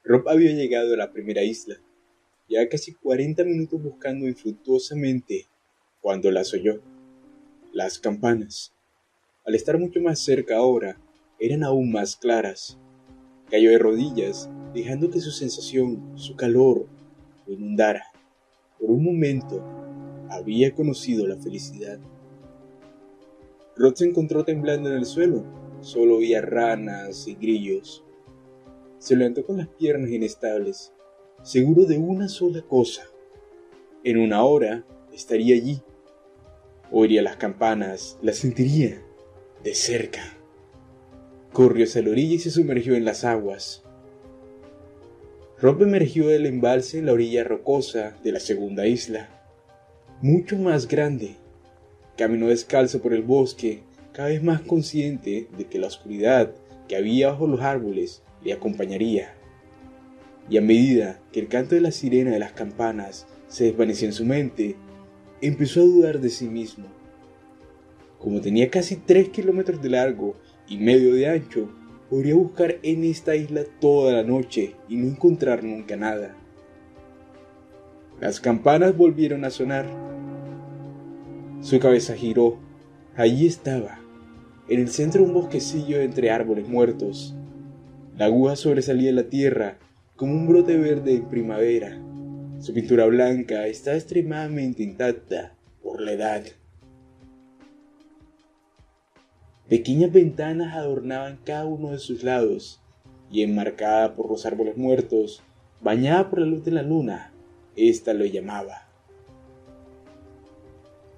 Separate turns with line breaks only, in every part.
Rob había llegado a la primera isla, ya casi 40 minutos buscando infructuosamente, cuando las oyó. Las campanas, al estar mucho más cerca ahora, eran aún más claras. Cayó de rodillas, dejando que su sensación, su calor, lo inundara. Por un momento, había conocido la felicidad. Rod se encontró temblando en el suelo. Solo oía ranas y grillos. Se levantó con las piernas inestables, seguro de una sola cosa. En una hora estaría allí. Oiría las campanas, las sentiría de cerca. Corrió hacia la orilla y se sumergió en las aguas. Rob emergió del embalse en la orilla rocosa de la segunda isla, mucho más grande. Caminó descalzo por el bosque, cada vez más consciente de que la oscuridad que había bajo los árboles le acompañaría. Y a medida que el canto de la sirena de las campanas se desvanecía en su mente, empezó a dudar de sí mismo. Como tenía casi 3 kilómetros de largo y medio de ancho, podría buscar en esta isla toda la noche y no encontrar nunca nada. Las campanas volvieron a sonar. Su cabeza giró. Allí estaba, en el centro de un bosquecillo entre árboles muertos. La aguja sobresalía de la tierra como un brote verde en primavera. Su pintura blanca estaba extremadamente intacta por la edad. Pequeñas ventanas adornaban cada uno de sus lados, y enmarcada por los árboles muertos, bañada por la luz de la luna, ésta lo llamaba.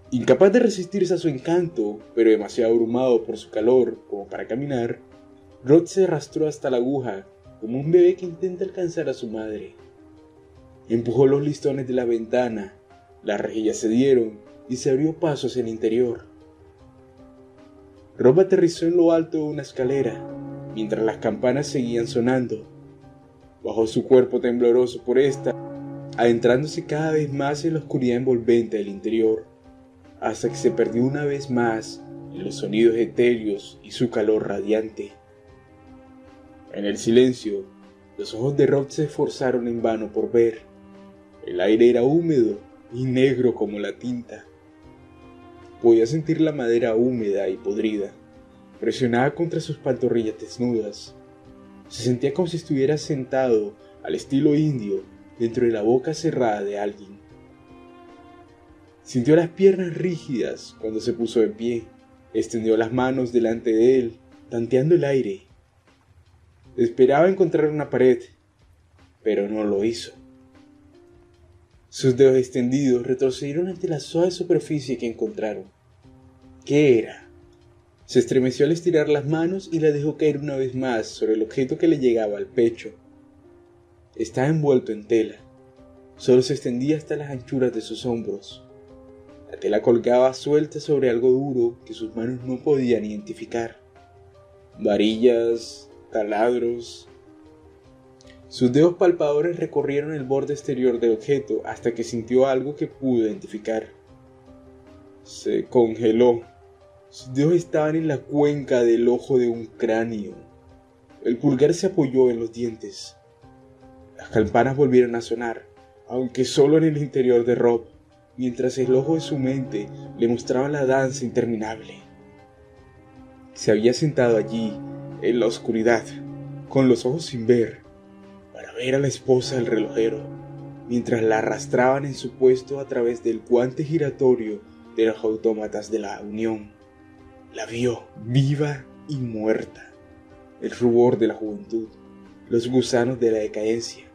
Incapaz de resistirse a su encanto, pero demasiado abrumado por su calor como para caminar, Rod se arrastró hasta la aguja como un bebé que intenta alcanzar a su madre. Empujó los listones de la ventana, las rejillas cedieron y se abrió paso hacia el interior. Rob aterrizó en lo alto de una escalera, mientras las campanas seguían sonando. Bajó su cuerpo tembloroso por esta, adentrándose cada vez más en la oscuridad envolvente del interior, hasta que se perdió una vez más en los sonidos etéreos y su calor radiante. En el silencio, los ojos de Rob se esforzaron en vano por ver. El aire era húmedo y negro como la tinta. Podía sentir la madera húmeda y podrida, presionada contra sus pantorrillas desnudas. Se sentía como si estuviera sentado, al estilo indio, dentro de la boca cerrada de alguien. Sintió las piernas rígidas cuando se puso de pie. Extendió las manos delante de él, tanteando el aire. Esperaba encontrar una pared, pero no lo hizo. Sus dedos extendidos retrocedieron ante la suave superficie que encontraron. ¿Qué era? Se estremeció al estirar las manos y la dejó caer una vez más sobre el objeto que le llegaba al pecho. Estaba envuelto en tela. Solo se extendía hasta las anchuras de sus hombros. La tela colgaba suelta sobre algo duro que sus manos no podían identificar. Varillas, taladros. Sus dedos palpadores recorrieron el borde exterior del objeto hasta que sintió algo que pudo identificar. Se congeló. Sus dedos estaban en la cuenca del ojo de un cráneo. El pulgar se apoyó en los dientes. Las campanas volvieron a sonar, aunque solo en el interior de Rob, mientras el ojo de su mente le mostraba la danza interminable. Se había sentado allí, en la oscuridad, con los ojos sin ver, para ver a la esposa del relojero, mientras la arrastraban en su puesto a través del guante giratorio de los autómatas de la Unión. La vio, viva y muerta. El rubor de la juventud, los gusanos de la decadencia,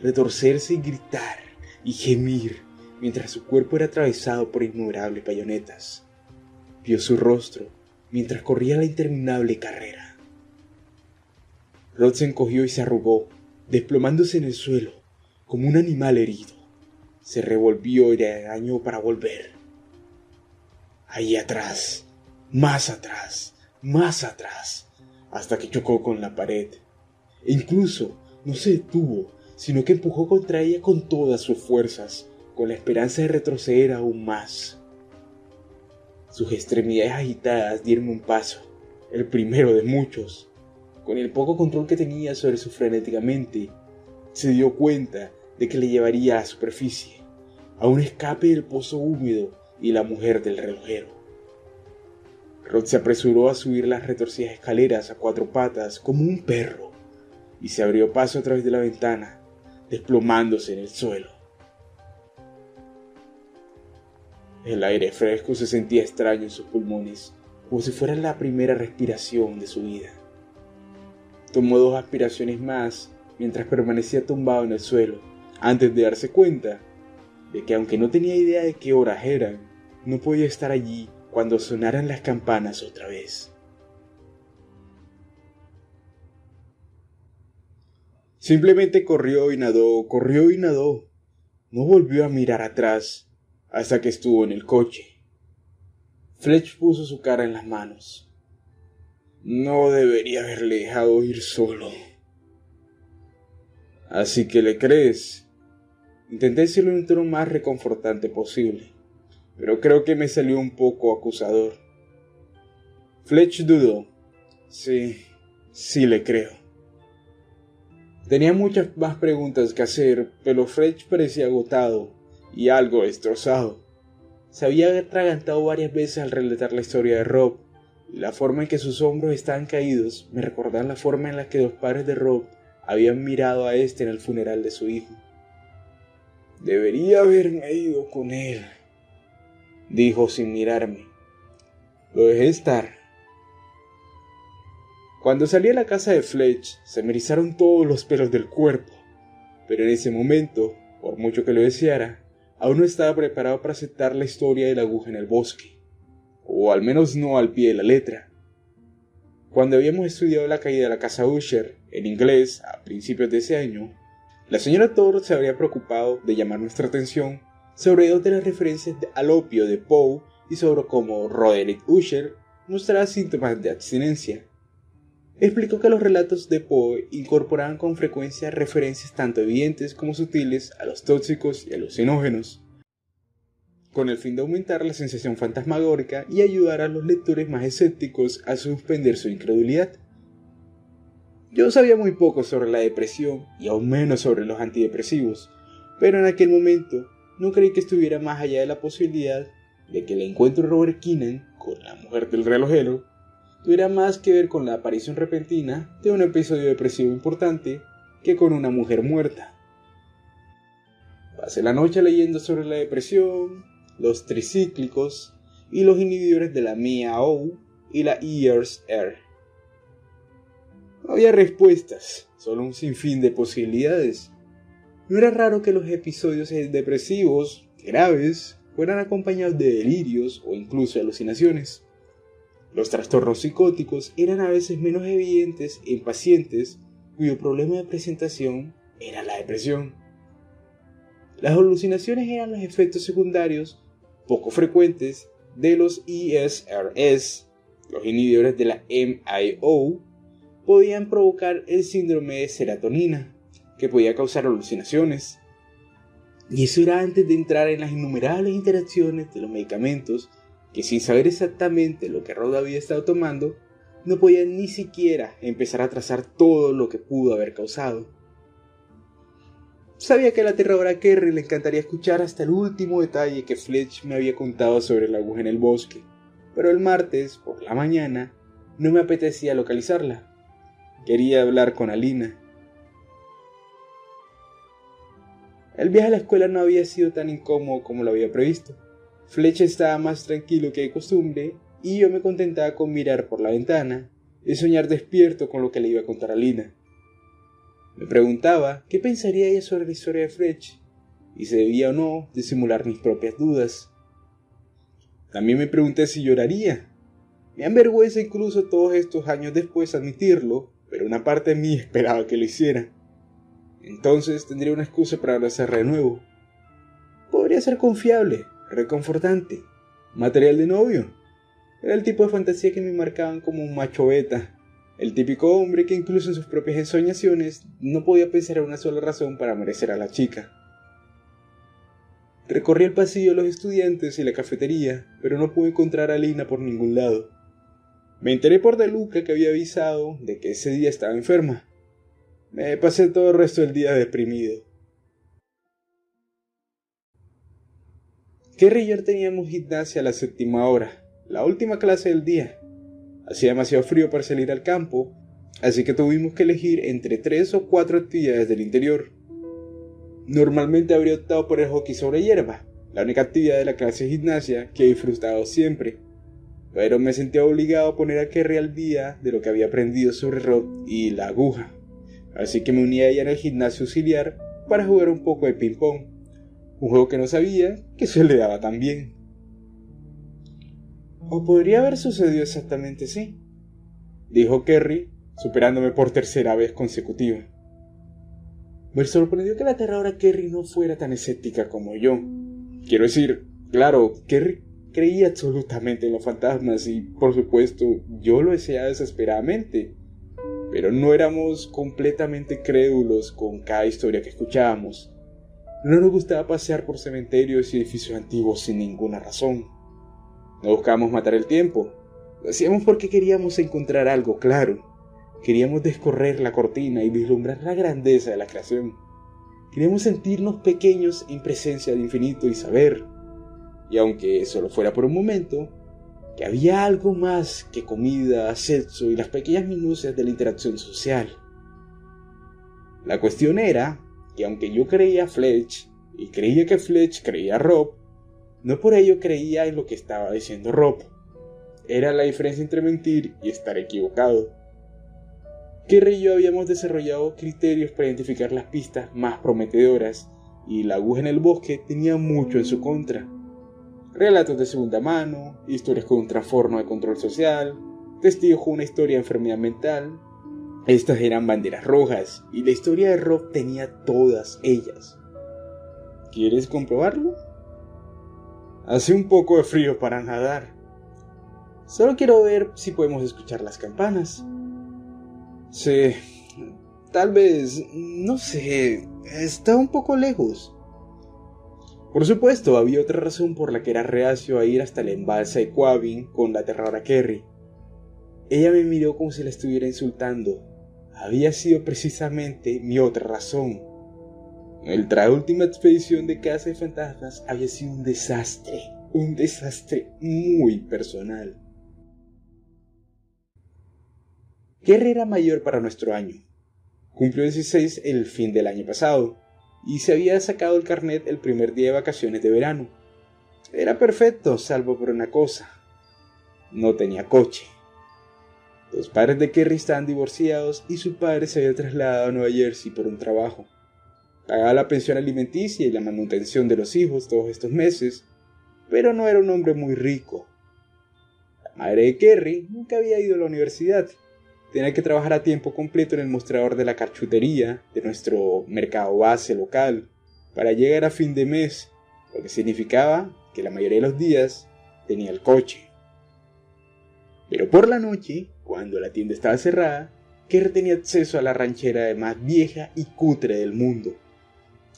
retorcerse y gritar y gemir mientras su cuerpo era atravesado por innumerables bayonetas. Vio su rostro mientras corría la interminable carrera. Rod se encogió y se arrugó, desplomándose en el suelo como un animal herido. Se revolvió y regañó para volver. Allí atrás, más atrás, hasta que chocó con la pared. E incluso no se detuvo, sino que empujó contra ella con todas sus fuerzas, con la esperanza de retroceder aún más. Sus extremidades agitadas dieron un paso, el primero de muchos. Con el poco control que tenía sobre su frenética mente, se dio cuenta de que le llevaría a la superficie, a un escape del pozo húmedo y la mujer del relojero. Rod se apresuró a subir las retorcidas escaleras a 4 patas como un perro y se abrió paso a través de la ventana, desplomándose en el suelo. El aire fresco se sentía extraño en sus pulmones, como si fuera la primera respiración de su vida. Tomó 2 aspiraciones más mientras permanecía tumbado en el suelo, antes de darse cuenta de que aunque no tenía idea de qué horas eran, no podía estar allí cuando sonaran las campanas otra vez. Simplemente corrió y nadó. No volvió a mirar atrás hasta que estuvo en el coche. Fletch puso su cara en las manos. No debería haberle dejado ir solo. ¿Así que le crees? Intenté decirlo en un tono más reconfortante posible, pero creo que me salió un poco acusador. Fletch dudó. Sí le creo. Tenía muchas más preguntas que hacer, pero Fletch parecía agotado y algo destrozado. Se había atragantado varias veces al relatar la historia de Rob, y la forma en que sus hombros estaban caídos me recordaban la forma en la que los padres de Rob habían mirado a este en el funeral de su hijo. Debería haberme ido con él, dijo sin mirarme. Lo dejé estar. Cuando salí a la casa de Fletch, se me erizaron todos los pelos del cuerpo, pero en ese momento, por mucho que lo deseara, aún no estaba preparado para aceptar la historia de la aguja en el bosque, o al menos no al pie de la letra. Cuando habíamos estudiado la caída de la casa Usher, en inglés, a principios de ese año, la señora Thor se habría preocupado de llamar nuestra atención sobre 2 de las referencias al opio de Poe y sobre cómo Roderick Usher mostraba síntomas de abstinencia. Explicó que los relatos de Poe incorporaban con frecuencia referencias tanto evidentes como sutiles a los tóxicos y alucinógenos, con el fin de aumentar la sensación fantasmagórica y ayudar a los lectores más escépticos a suspender su incredulidad. Yo sabía muy poco sobre la depresión y aún menos sobre los antidepresivos, pero en aquel momento no creí que estuviera más allá de la posibilidad de que el encuentro de Robert Keenan con la mujer del relojero tuviera más que ver con la aparición repentina de un episodio depresivo importante que con una mujer muerta. Pasé la noche leyendo sobre la depresión, los tricíclicos y los inhibidores de la MIA-O y la ERS-R. No había respuestas, solo un sinfín de posibilidades. No era raro que los episodios depresivos graves fueran acompañados de delirios o incluso alucinaciones. Los trastornos psicóticos eran a veces menos evidentes en pacientes cuyo problema de presentación era la depresión. Las alucinaciones eran los efectos secundarios poco frecuentes de los ESRS. Los inhibidores de la MIO podían provocar el síndrome de serotonina, que podía causar alucinaciones. Y eso era antes de entrar en las innumerables interacciones de los medicamentos que, sin saber exactamente lo que Rod había estado tomando, no podía ni siquiera empezar a trazar todo lo que pudo haber causado. Sabía que a la aterradora Kerry le encantaría escuchar hasta el último detalle que Fletch me había contado sobre la aguja en el bosque, pero el martes, por la mañana, no me apetecía localizarla. Quería hablar con Alina. El viaje a la escuela no había sido tan incómodo como lo había previsto. Fletch estaba más tranquilo que de costumbre y yo me contentaba con mirar por la ventana y soñar despierto con lo que le iba a contar a Lina. Me preguntaba qué pensaría ella sobre la historia de Fletch y si debía o no disimular mis propias dudas. También me pregunté si lloraría. Me avergüenza incluso todos estos años después admitirlo, pero una parte de mí esperaba que lo hiciera. Entonces tendría una excusa para abrazarla de nuevo. Podría ser confiable, reconfortante, material de novio. Era el tipo de fantasía que me marcaban como un macho beta, el típico hombre que incluso en sus propias ensoñaciones no podía pensar en una sola razón para merecer a la chica. Recorrí el pasillo de los estudiantes y la cafetería, pero no pude encontrar a Lina por ningún lado. Me enteré por De Luca que había avisado de que ese día estaba enferma. Me pasé todo el resto del día deprimido. Kerry y yo teníamos gimnasia a la 7ª hora, la última clase del día. Hacía demasiado frío para salir al campo, así que tuvimos que elegir entre 3 o 4 actividades del interior. Normalmente habría optado por el hockey sobre hierba, la única actividad de la clase de gimnasia que he disfrutado siempre, pero me sentía obligado a poner a Kerry al día de lo que había aprendido sobre Rob y la aguja, así que me uní a ella en el gimnasio auxiliar para jugar un poco de ping pong, un juego que no sabía que se le daba tan bien. O podría haber sucedido exactamente así, dijo Kerry, superándome por 3ª vez consecutiva. Me sorprendió que la aterradora Kerry no fuera tan escéptica como yo. Quiero decir, claro, Kerry creía absolutamente en los fantasmas y, por supuesto, yo lo deseaba desesperadamente, pero no éramos completamente crédulos con cada historia que escuchábamos. No nos gustaba pasear por cementerios y edificios antiguos sin ninguna razón. No buscábamos matar el tiempo. Lo hacíamos porque queríamos encontrar algo claro. Queríamos descorrer la cortina y vislumbrar la grandeza de la creación. Queríamos sentirnos pequeños en presencia del infinito y saber, y aunque solo fuera por un momento, que había algo más que comida, sexo y las pequeñas minucias de la interacción social. La cuestión era que aunque yo creía a Fletch, y creía que Fletch creía a Rob, no por ello creía en lo que estaba diciendo Rob. Era la diferencia entre mentir y estar equivocado. Kerry y yo habíamos desarrollado criterios para identificar las pistas más prometedoras, y la aguja en el bosque tenía mucho en su contra. Relatos de segunda mano, historias con un trastorno de control social, testigos con una historia de enfermedad mental. Estas eran banderas rojas, y la historia de Rob tenía todas ellas. ¿Quieres comprobarlo? Hace un poco de frío para nadar. Solo quiero ver si podemos escuchar las campanas. Sí, tal vez, no sé, está un poco lejos. Por supuesto, había otra razón por la que era reacio a ir hasta el embalse de Quabin con la aterradora Kerry. Ella me miró como si la estuviera insultando. Había sido precisamente mi otra razón. Nuestra última expedición de caza de fantasmas había sido un desastre muy personal. Kerry era mayor para nuestro año. Cumplió 16 el fin del año pasado, y se había sacado el carnet el primer día de vacaciones de verano. Era perfecto, salvo por una cosa: no tenía coche. Los padres de Kerry estaban divorciados y su padre se había trasladado a Nueva Jersey por un trabajo. Pagaba la pensión alimenticia y la manutención de los hijos todos estos meses, pero no era un hombre muy rico. La madre de Kerry nunca había ido a la universidad. Tenía que trabajar a tiempo completo en el mostrador de la carchutería de nuestro mercado base local para llegar a fin de mes, lo que significaba que la mayoría de los días tenía el coche. Pero por la noche, cuando la tienda estaba cerrada, Kerry tenía acceso a la ranchera más vieja y cutre del mundo.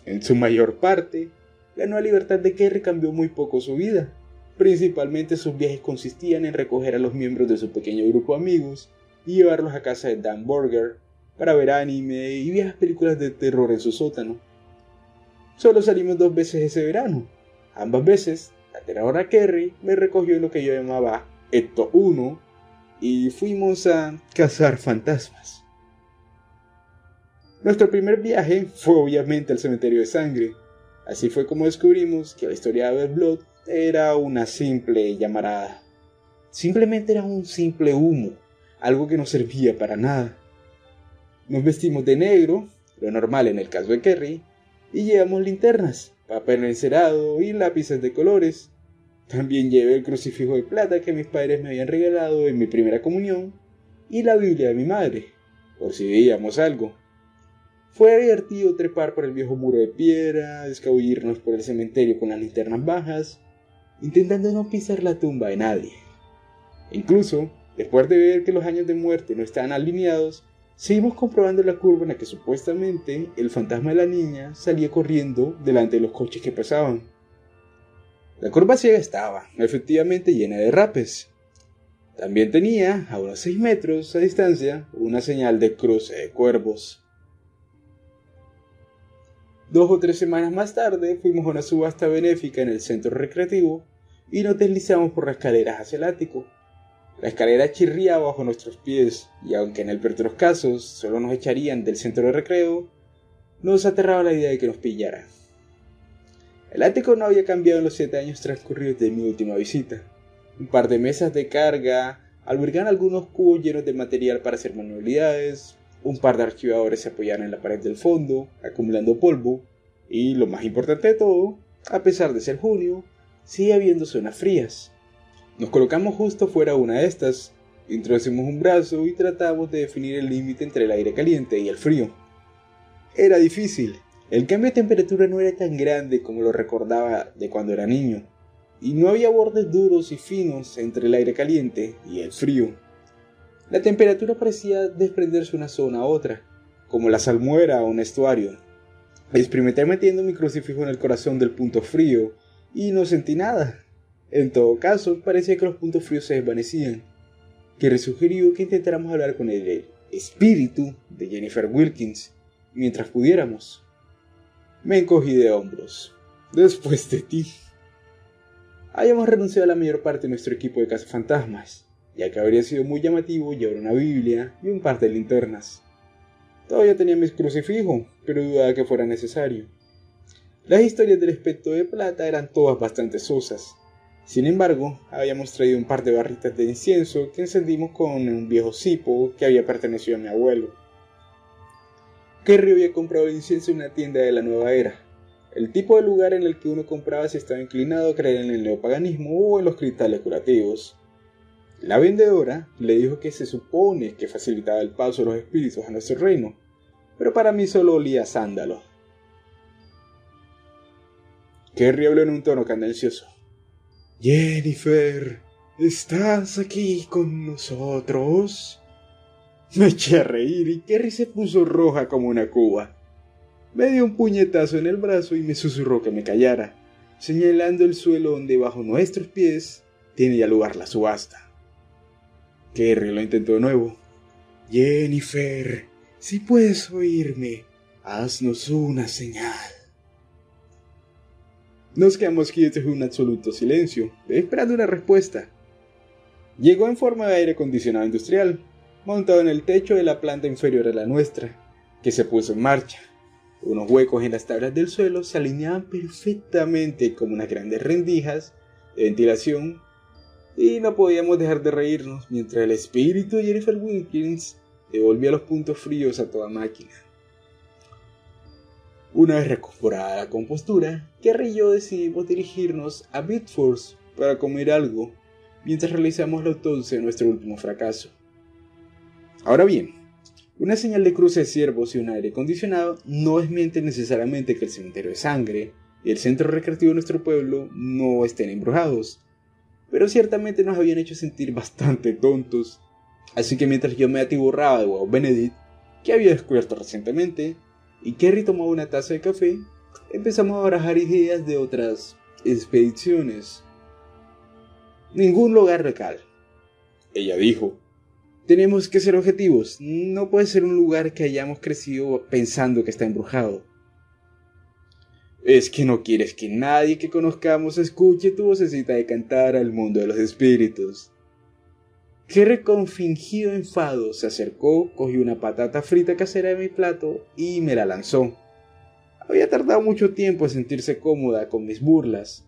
En su mayor parte, la nueva libertad de Kerry cambió muy poco su vida. Principalmente sus viajes consistían en recoger a los miembros de su pequeño grupo de amigos y llevarlos a casa de Dan Burger para ver anime y viejas películas de terror en su sótano. Solo salimos 2 veces ese verano. Ambas veces, la aterradora Kerry me recogió en lo que yo llamaba Ecto 1 y fuimos a cazar fantasmas. Nuestro primer viaje fue obviamente al cementerio de sangre. Así fue como descubrimos que la historia de Blood era una simple llamarada. Simplemente era un simple humo, algo que no servía para nada. Nos vestimos de negro, lo normal en el caso de Kerry, y llevamos linternas, papel encerado y lápices de colores. También llevé el crucifijo de plata que mis padres me habían regalado en mi primera comunión y la Biblia de mi madre, por si veíamos algo. Fue divertido trepar por el viejo muro de piedra, escabullirnos por el cementerio con las linternas bajas, intentando no pisar la tumba de nadie. Incluso, después de ver que los años de muerte no estaban alineados, seguimos comprobando la curva en la que supuestamente el fantasma de la niña salía corriendo delante de los coches que pasaban. La curva ciega estaba, efectivamente, llena de rapes. También tenía, a unos 6 metros a distancia, una señal de cruce de cuervos. 2 o 3 semanas más tarde fuimos a una subasta benéfica en el centro recreativo y nos deslizamos por las escaleras hacia el ático. La escalera chirriaba bajo nuestros pies y aunque en el peor de los casos solo nos echarían del centro de recreo, nos aterraba la idea de que nos pillaran. El ático no había cambiado en los 7 años transcurridos de mi última visita. Un par de mesas de carga albergaban algunos cubos llenos de material para hacer manualidades, un par de archivadores se apoyaban en la pared del fondo, acumulando polvo, y lo más importante de todo, a pesar de ser junio, sigue habiendo zonas frías. Nos colocamos justo fuera de una de estas, introducimos un brazo y tratamos de definir el límite entre el aire caliente y el frío. Era difícil. El cambio de temperatura no era tan grande como lo recordaba de cuando era niño, y no había bordes duros y finos entre el aire caliente y el frío. La temperatura parecía desprenderse una zona a otra, como la salmuera o un estuario. Experimenté metiendo mi crucifijo en el corazón del punto frío y no sentí nada. En todo caso, parecía que los puntos fríos se desvanecían. Kerry sugirió que intentáramos hablar con el espíritu de Jennifer Wilkins mientras pudiéramos. Me encogí de hombros. Después de ti. Habíamos renunciado a la mayor parte de nuestro equipo de cazafantasmas, ya que habría sido muy llamativo llevar una Biblia y un par de linternas. Todavía tenía mis crucifijos, pero dudaba que fuera necesario. Las historias del espectro de plata eran todas bastante sosas. Sin embargo, habíamos traído un par de barritas de incienso que encendimos con un viejo cipo que había pertenecido a mi abuelo. Kerry había comprado el incienso en una tienda de la nueva era, el tipo de lugar en el que uno compraba si estaba inclinado a creer en el neopaganismo o en los cristales curativos. La vendedora le dijo que se supone que facilitaba el paso de los espíritus a nuestro reino, pero para mí solo olía a sándalo. Kerry habló en un tono candencioso. Jennifer, ¿estás aquí con nosotros? Me eché a reír y Kerry se puso roja como una cuba. Me dio un puñetazo en el brazo y me susurró que me callara, señalando el suelo donde bajo nuestros pies tenía lugar la subasta. Kerry lo intentó de nuevo. Jennifer, si puedes oírme, haznos una señal. Nos quedamos quietos en un absoluto silencio, esperando una respuesta. Llegó en forma de aire acondicionado industrial, montado en el techo de la planta inferior a la nuestra, que se puso en marcha. Unos huecos en las tablas del suelo se alineaban perfectamente como unas grandes rendijas de ventilación, y no podíamos dejar de reírnos mientras el espíritu de Jennifer Wilkins devolvía los puntos fríos a toda máquina. Una vez recuperada la compostura, Kerry y yo decidimos dirigirnos a Bitforce para comer algo, mientras realizamos la autopsia de nuestro último fracaso. Ahora bien, una señal de cruce de ciervos y un aire acondicionado no desmiente necesariamente que el cementerio de sangre y el centro recreativo de nuestro pueblo no estén embrujados, pero ciertamente nos habían hecho sentir bastante tontos, así que mientras yo me atiborraba de huevo Benedict, que había descubierto recientemente, y Kerry tomaba una taza de café, empezamos a barajar ideas de otras expediciones. Ningún lugar local, ella dijo. Tenemos que ser objetivos, no puede ser un lugar que hayamos crecido pensando que está embrujado. ¿Es que no quieres que nadie que conozcamos escuche tu vocecita de cantar al mundo de los espíritus? Kerry con fingido enfado se acercó, cogió una patata frita casera de mi plato y me la lanzó. Había tardado mucho tiempo en sentirse cómoda con mis burlas.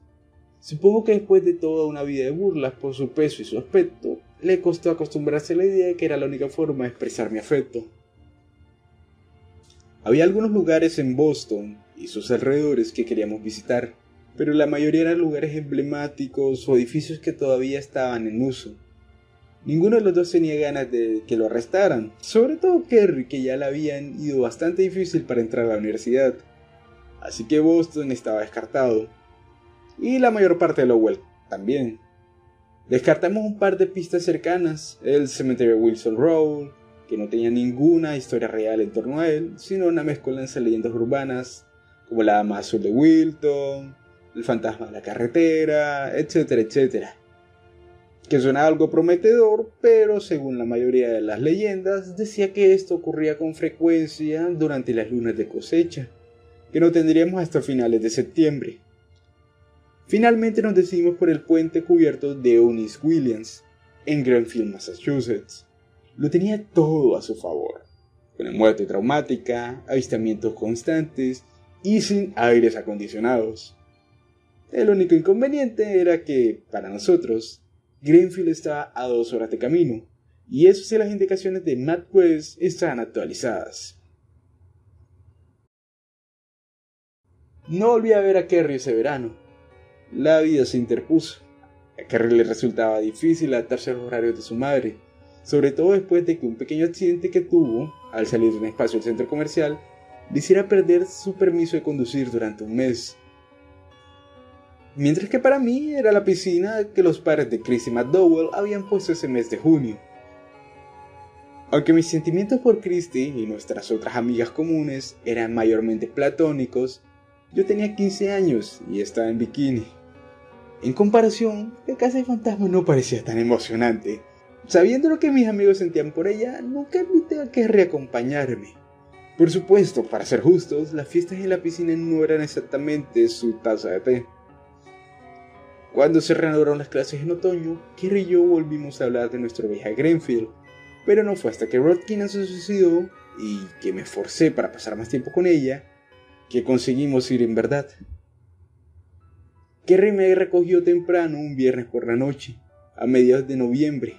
Supongo que después de toda una vida de burlas por su peso y su aspecto, le costó acostumbrarse a la idea de que era la única forma de expresar mi afecto. Había algunos lugares en Boston y sus alrededores que queríamos visitar, pero la mayoría eran lugares emblemáticos o edificios que todavía estaban en uso. Ninguno de los dos tenía ganas de que lo arrestaran, sobre todo Kerry, que ya le habían ido bastante difícil para entrar a la universidad. Así que Boston estaba descartado. Y la mayor parte de Lowell también. Descartamos un par de pistas cercanas, el cementerio de Wilson Road, que no tenía ninguna historia real en torno a él, sino una mezcolanza de leyendas urbanas, como la dama azul de Wilton, el fantasma de la carretera, etcétera, etcétera. Que sonaba algo prometedor, pero según la mayoría de las leyendas, decía que esto ocurría con frecuencia durante las lunas de cosecha, que no tendríamos hasta finales de septiembre. Finalmente nos decidimos por el puente cubierto de Eunice Williams, en Greenfield, Massachusetts. Lo tenía todo a su favor, con muerte traumática, avistamientos constantes y sin aires acondicionados. El único inconveniente era que, para nosotros, Greenfield estaba a 2 horas de camino, y eso si las indicaciones de MapQuest estaban actualizadas. No volví a ver a Kerry ese verano. La vida se interpuso. A Kerry le resultaba difícil adaptarse a los horarios de su madre, sobre todo después de que un pequeño accidente que tuvo al salir de un espacio del centro comercial le hiciera perder su permiso de conducir durante un mes. Mientras que para mí era la piscina que los padres de Chrissy McDowell habían puesto ese mes de junio. Aunque mis sentimientos por Christy y nuestras otras amigas comunes eran mayormente platónicos, yo tenía 15 años y estaba en bikini. En comparación, la casa de fantasmas no parecía tan emocionante. Sabiendo lo que mis amigos sentían por ella, nunca invité a Kerry a acompañarme. Por supuesto, para ser justos, las fiestas en la piscina no eran exactamente su taza de té. Cuando se reanudaron las clases en otoño, Kerry y yo volvimos a hablar de nuestro viaje a Greenfield, pero no fue hasta que Rod Keenan se suicidó y que me esforcé para pasar más tiempo con ella, que conseguimos ir en verdad. Kerry me recogió temprano un viernes por la noche, a mediados de noviembre.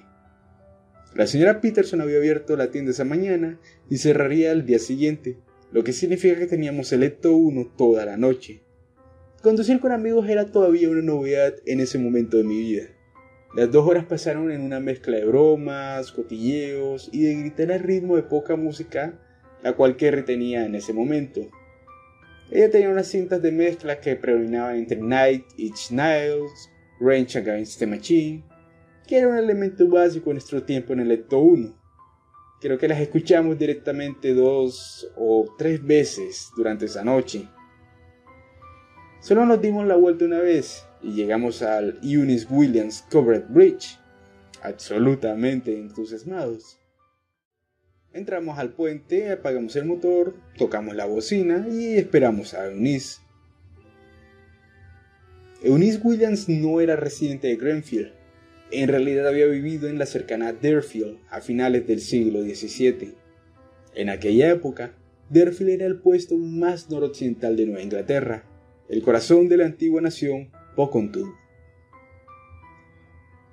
La señora Peterson había abierto la tienda esa mañana y cerraría al día siguiente, lo que significa que teníamos el Ecto 1 toda la noche. Conducir con amigos era todavía una novedad en ese momento de mi vida. Las 2 horas pasaron en una mezcla de bromas, cotilleos y de gritar al ritmo de poca música, la cual Kerry tenía en ese momento. Ella tenía unas cintas de mezcla que predominaban entre Night Inch Nails, Rage Against the Machine, que era un elemento básico en nuestro tiempo en el Ecto 1. Creo que las escuchamos directamente 2 o 3 veces durante esa noche. Solo nos dimos la vuelta una vez y llegamos al Eunice Williams Covered Bridge, absolutamente entusiasmados. Entramos al puente, apagamos el motor, tocamos la bocina y esperamos a Eunice. Eunice Williams no era residente de Greenfield. En realidad había vivido en la cercana Deerfield a finales del siglo XVII. En aquella época, Deerfield era el puesto más noroccidental de Nueva Inglaterra, el corazón de la antigua nación Pocahontas.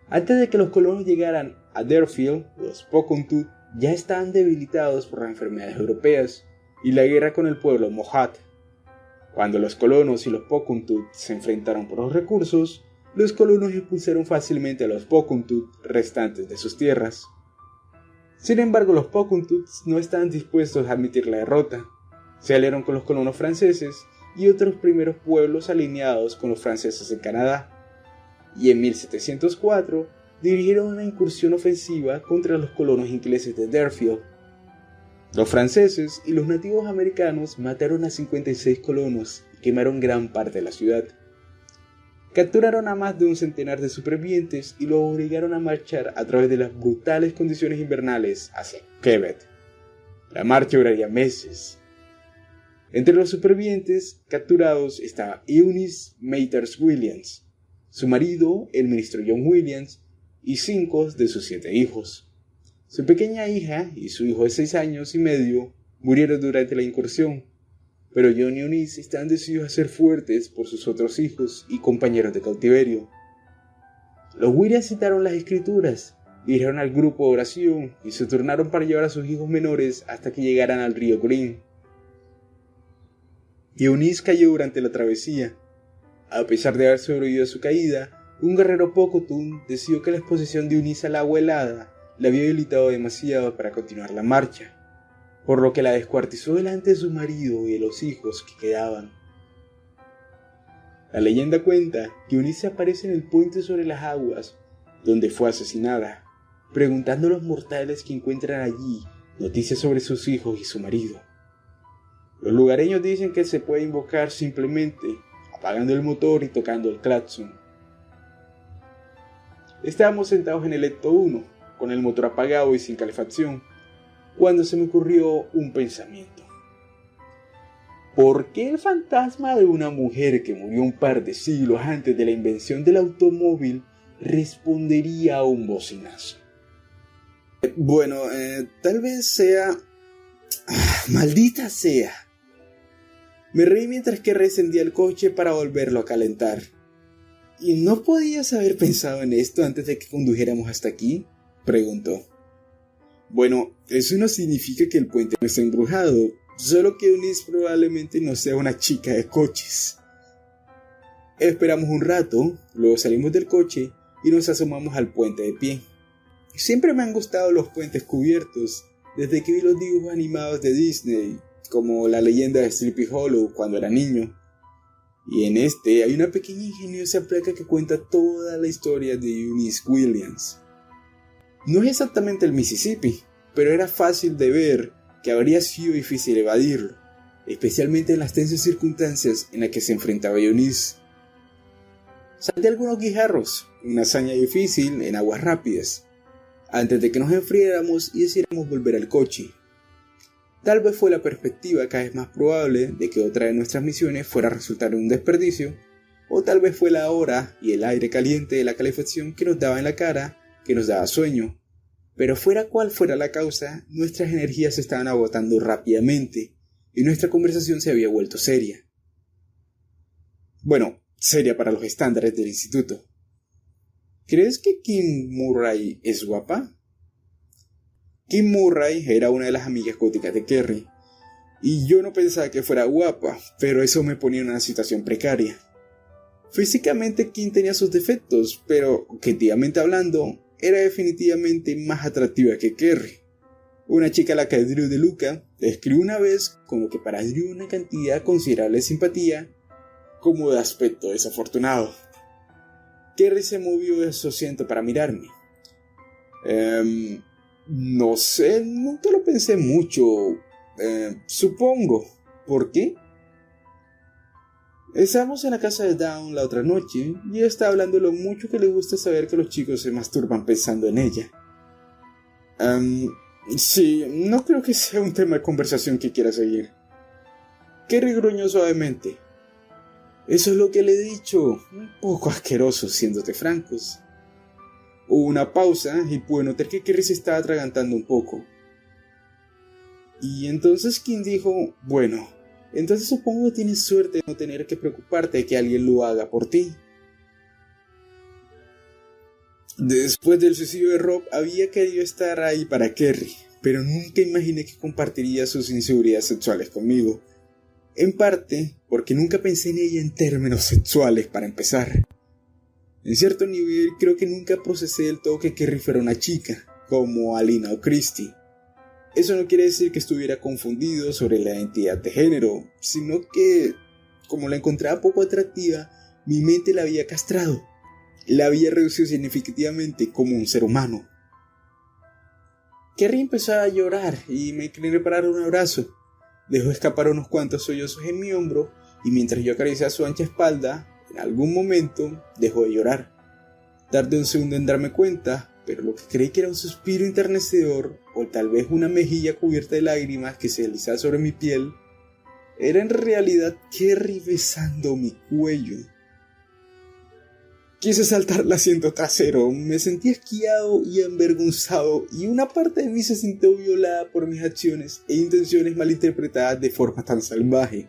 Antes de que los colonos llegaran a Deerfield, los Pocahontas ya estaban debilitados por las enfermedades europeas y la guerra con el pueblo Mohawk. Cuando los colonos y los Pocahontas se enfrentaron por los recursos, los colonos expulsaron fácilmente a los Pocahontas restantes de sus tierras. Sin embargo, los Pocahontas no estaban dispuestos a admitir la derrota. Se aliaron con los colonos franceses y otros primeros pueblos alineados con los franceses en Canadá, y en 1704 dirigieron una incursión ofensiva contra los colonos ingleses de Deerfield. Los franceses y los nativos americanos mataron a 56 colonos y quemaron gran parte de la ciudad. Capturaron a más de un centenar de supervivientes y los obligaron a marchar a través de las brutales condiciones invernales hacia Quebec. La marcha duraría meses. Entre los supervivientes capturados estaba Eunice Mathers Williams, su marido, el ministro John Williams, y 5 de sus 7 hijos. Su pequeña hija y su hijo de 6 años y medio murieron durante la incursión, pero John y Eunice estaban decididos a ser fuertes por sus otros hijos y compañeros de cautiverio. Los Williams citaron las escrituras, dirigieron al grupo de oración y se turnaron para llevar a sus hijos menores hasta que llegaran al río Green. Eunice cayó durante la travesía. A pesar de haber sobrevivido a su caída, un guerrero Pocahontas decidió que la exposición de Eunice al agua helada la había debilitado demasiado para continuar la marcha, por lo que la descuartizó delante de su marido y de los hijos que quedaban. La leyenda cuenta que Eunice aparece en el puente sobre las aguas, donde fue asesinada, preguntando a los mortales que encuentran allí noticias sobre sus hijos y su marido. Los lugareños dicen que se puede invocar simplemente apagando el motor y tocando el claxon. Estábamos sentados en el Ecto 1, con el motor apagado y sin calefacción, cuando se me ocurrió un pensamiento. ¿Por qué el fantasma de una mujer que murió un par de siglos antes de la invención del automóvil respondería a un bocinazo?
Bueno, tal vez sea... ¡Maldita sea! Me reí mientras que encendía el coche para volverlo a calentar. ¿Y no podías haber pensado en esto antes de que condujéramos hasta aquí?, preguntó. Bueno, eso no significa que el puente no esté embrujado, solo que Eunice probablemente no sea una chica de coches. Esperamos un rato, luego salimos del coche y nos asomamos al puente de pie. Siempre me han gustado los puentes cubiertos, desde que vi los dibujos animados de Disney, como La leyenda de Sleepy Hollow cuando era niño. Y en este hay una pequeña ingeniosa placa que cuenta toda la historia de Eunice Williams. No es exactamente el Mississippi, pero era fácil de ver que habría sido difícil evadirlo, especialmente en las tensas circunstancias en las que se enfrentaba Eunice. Salté algunos guijarros, una hazaña difícil en aguas rápidas, antes de que nos enfriáramos y decidiéramos volver al coche. Tal vez fue la perspectiva cada vez más probable de que otra de nuestras misiones fuera a resultar en un desperdicio, o tal vez fue la hora y el aire caliente de la calefacción que nos daba en la cara, que nos daba sueño. Pero fuera cual fuera la causa, nuestras energías se estaban agotando rápidamente y nuestra conversación se había vuelto seria. Bueno, seria para los estándares del instituto. ¿Crees que Kim Murray es guapa? Kim Murray era una de las amigas góticas de Kerry, y yo no pensaba que fuera guapa, pero eso me ponía en una situación precaria. Físicamente Kim tenía sus defectos, pero objetivamente hablando, era definitivamente más atractiva que Kerry. Una chica a la que Drew de Luca describió una vez como que para Drew una cantidad considerable de simpatía, como de aspecto desafortunado. Kerry se movió de su asiento para mirarme. No sé, nunca lo pensé mucho. Supongo. ¿Por qué? Estábamos en la casa de Dawn la otra noche y ella estaba hablando de lo mucho que le gusta saber que los chicos se masturban pensando en ella. Sí, no creo que sea un tema de conversación que quiera seguir. Kerry gruñó suavemente. Eso es lo que le he dicho, un poco asqueroso, siéndote francos. Hubo una pausa y pude notar que Kerry se estaba atragantando un poco. Y entonces Kim dijo, bueno, entonces supongo que tienes suerte de no tener que preocuparte de que alguien lo haga por ti. Después del suicidio de Rob había querido estar ahí para Kerry, pero nunca imaginé que compartiría sus inseguridades sexuales conmigo. En parte porque nunca pensé en ella en términos sexuales para empezar. En cierto nivel creo que nunca procesé del todo que Kerry fuera una chica, como Alina o Christy. Eso no quiere decir que estuviera confundido sobre la identidad de género, sino que, como la encontraba poco atractiva, mi mente la había castrado. La había reducido significativamente como un ser humano. Kerry empezó a llorar y me incliné para dar un abrazo. Dejó escapar unos cuantos sollozos en mi hombro y mientras yo acariciaba su ancha espalda, en algún momento dejó de llorar. Tardé un segundo en darme cuenta, pero lo que creí que era un suspiro enternecedor o tal vez una mejilla cubierta de lágrimas que se deslizaba sobre mi piel, era en realidad Kerry besando mi cuello. Quise saltar el asiento trasero, me sentí esquiado y avergonzado y una parte de mí se sintió violada por mis acciones e intenciones malinterpretadas de forma tan salvaje.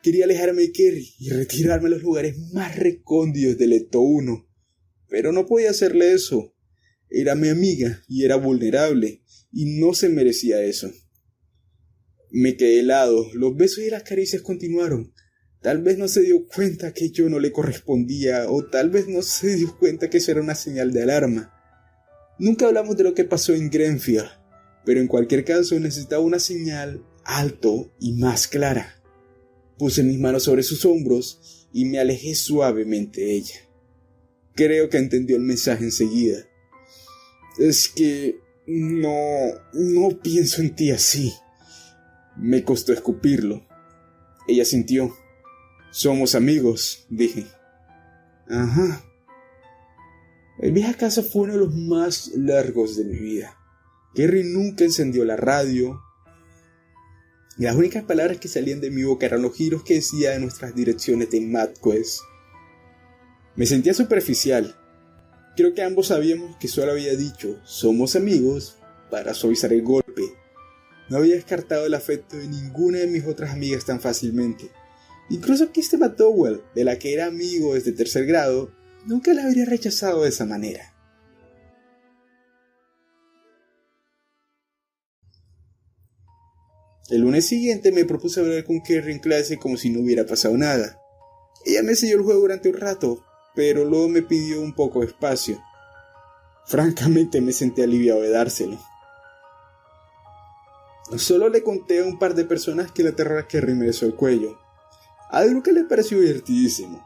Quería alejarme de Kerry y retirarme a los lugares más recónditos del Ecto 1, pero no podía hacerle eso. Era mi amiga y era vulnerable y no se merecía eso. Me quedé helado, los besos y las caricias continuaron. Tal vez no se dio cuenta que yo no le correspondía, o tal vez no se dio cuenta que eso era una señal de alarma. Nunca hablamos de lo que pasó en Grenfell, pero en cualquier caso necesitaba una señal alto y más clara. Puse mis manos sobre sus hombros y me alejé suavemente de ella. Creo que entendió el mensaje enseguida. Es que no pienso en ti así. Me costó escupirlo. Ella sintió. Somos amigos, dije. Ajá. El viaje a casa fue uno de los más largos de mi vida. Kerry nunca encendió la radio. y las únicas palabras que salían de mi boca eran los giros que decía de nuestras direcciones de MapQuest. Me sentía superficial. Creo que ambos sabíamos que solo había dicho "somos amigos" para suavizar el golpe. No había descartado el afecto de ninguna de mis otras amigas tan fácilmente. Incluso Kirsti McDowell, de la que era amigo desde tercer grado, nunca la habría rechazado de esa manera. El lunes siguiente me propuse hablar con Kerry en clase como si no hubiera pasado nada. Ella me siguió el juego durante un rato, pero luego me pidió un poco de espacio. Francamente me sentí aliviado de dárselo. Solo le conté a un par de personas que la terror a Kerry me besó el cuello, algo que le pareció divertidísimo.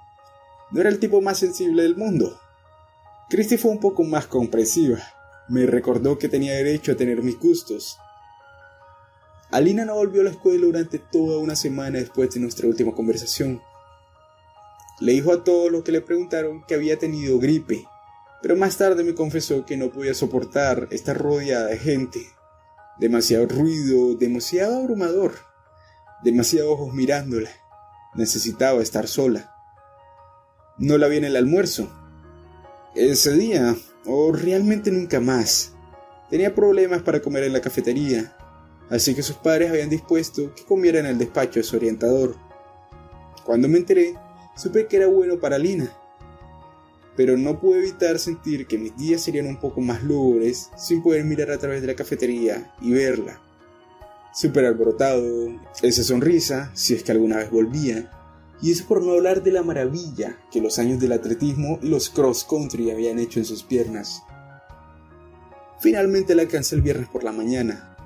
No era el tipo más sensible del mundo. Christy fue un poco más comprensiva. Me recordó que tenía derecho a tener mis gustos. Alina no volvió a la escuela durante toda una semana después de nuestra última conversación. Le dijo a todos los que le preguntaron que había tenido gripe, pero más tarde me confesó que no podía soportar estar rodeada de gente. Demasiado ruido, demasiado abrumador, demasiados ojos mirándola. Necesitaba estar sola. No la vi en el almuerzo. Ese día, o realmente nunca más, tenía problemas para comer en la cafetería, así que sus padres habían dispuesto que comiera en el despacho de su orientador. Cuando me enteré, supe que era bueno para Lina, pero no pude evitar sentir que mis días serían un poco más lúgubres sin poder mirar a través de la cafetería y verla. Súper alborotado, esa sonrisa, si es que alguna vez volvía, y eso por no hablar de la maravilla que los años del atletismo y los cross country habían hecho en sus piernas. Finalmente la alcancé el viernes por la mañana.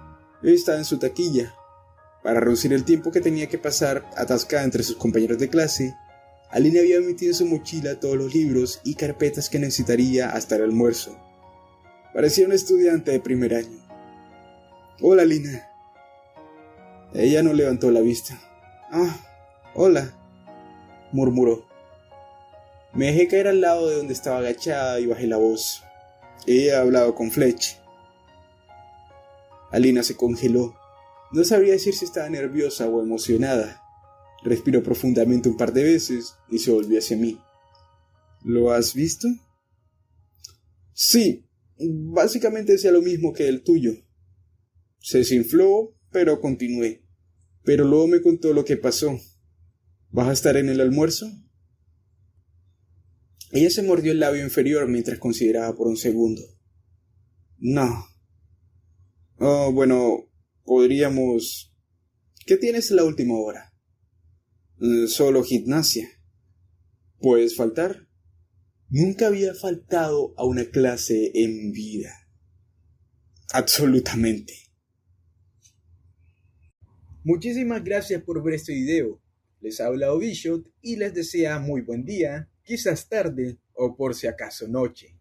Estaba en su taquilla. Para reducir el tiempo que tenía que pasar atascada entre sus compañeros de clase, Alina había metido en su mochila todos los libros y carpetas que necesitaría hasta el almuerzo. Parecía un estudiante de primer año. «Hola, Alina». Ella no levantó la vista. «Ah, hola», murmuró. Me dejé caer al lado de donde estaba agachada y bajé la voz. Ella hablaba con Fletch. Alina se congeló. No sabría decir si estaba nerviosa o emocionada. Respiró profundamente un par de veces y se volvió hacia mí. «¿Lo has visto?» «Sí, básicamente decía lo mismo que el tuyo». Se desinfló, pero continué. Pero luego me contó lo que pasó. «¿Vas a estar en el almuerzo?» Ella se mordió el labio inferior mientras consideraba por un segundo. «No». «Oh, bueno, podríamos...» «¿Qué tienes a la última hora?» «Solo gimnasia». «¿Puedes faltar?» Nunca había faltado a una clase en vida. Absolutamente. Muchísimas gracias por ver este video. Les ha hablado Bishop y les desea muy buen día, quizás tarde o por si acaso noche.